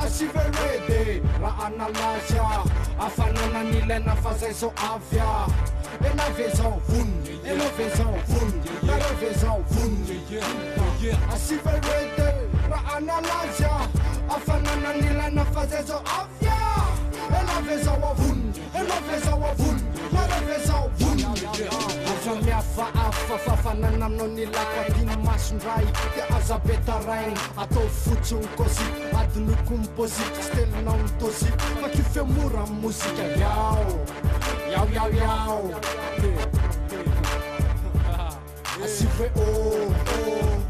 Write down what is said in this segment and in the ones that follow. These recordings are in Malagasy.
Asiverede la analasia afanana nilena fazezo avia ela vezão vun ela vezão vun ela vezão vun Asiverede la analasia afanana nilena fazezo avia ela vezão vun ela vezão vun ela vezão vun afa fanana nonila katin masndrai te azabetarain ato futsung kosi adnu kumposit stel non tosi makife mura música yau asive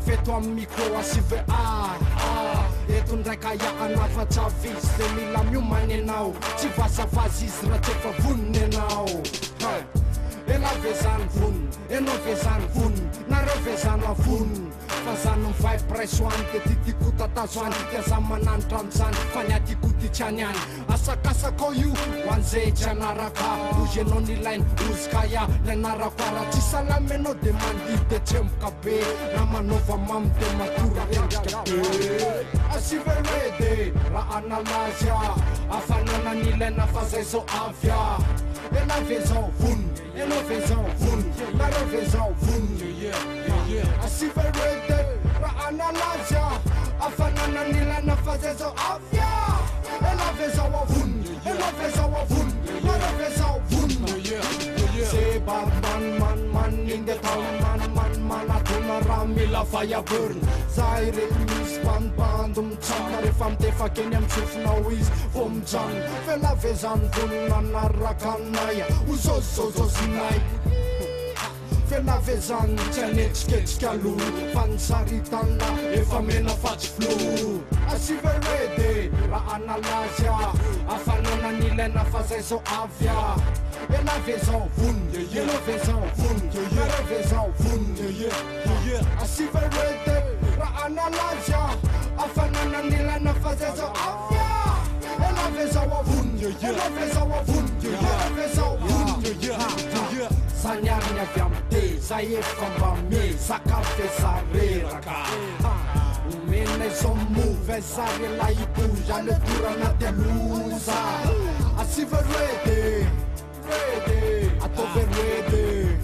feto amico asive eto ndray kaya anafa vis de mila miumanenao tsy vasavazis raha tsy efa voninenao ela vezany vony enao vezany vony nareo vezany avony fa zany mivay presoany de tityko tatazoany tiaza mananitra amizany fa ny atyko ty tsy any any asakasakao io hoan'zay tsy anaraka ozy anao nilainy rozika ia ny anarako ara tsy salamy anao de mandihy de tsemboka be na manaova mamy de matora rendrika be asiverede raha analazia afanana nilaina fa zay zao avia ela vezao vony ela vezao vony nareo vezao vony asiverede raha analazia afanana nilana fa zay zao avia ela vezao avony ela vezao avony nareo vezao vony se barman man in the town man atona raha mila fayabörn zay reky misy bandbandy mitsanga rehefa mitefaka eny amy sofinao izy vo mijano fa ela vezany vony nanaraka anay ozozozozinay fela vezany tsy anetsiketsika aloha fa nisaritana efa mena fatsy flo asiverede raha analazia afanana nilaina fa zay zao avia ela vezao vony ela vezao vony ela vezao vony asiverede raha analazia afanana nilaina fa zay zao avia ela vezao vony ela vezao vony ela vezao vony sanyariny avy amte zay efa mba me sakafo zareraka omena izao move zary la iboza le dorana de loza asiverede rede atove rede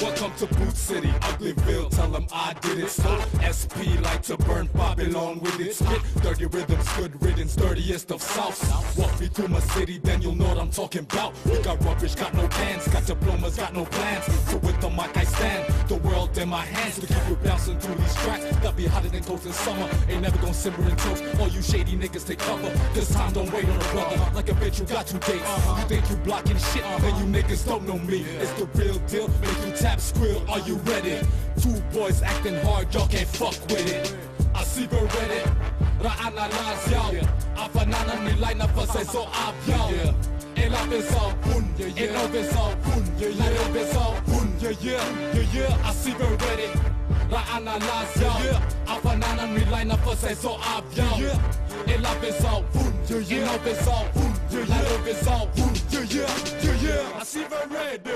Welcome to Boot City, Uglyville, tell them I did it. So SP like to burn Babylon with its hit. Dirty rhythms, good riddance, dirtiest of Souths. Walk me through my city, then you'll know what I'm talking about. We got rubbish, got no cans, got diplomas, got no plans. So with the mic I stand, the world in my hands. To keep you bouncing through these tracks, that be hotter than coast in summer. Ain't never gonna simmer in toast, all you shady niggas take cover. This time don't wait on a brother, like a bitch you got 2 dates. You think you blocking shit, then you niggas don't know me. It's the real deal, make you tap squill, are you ready? 2 boys acting hard, y'all can't fuck with it. Asiverede, raha analazia afanana nilaina fa zay zao avia ela vezao vony ela vezao vony nareo vezao vony asiverede raha analazia afanana nilaina fa zay zao avia ela vezao vony ela vezao vony nareo vezao vony asiverede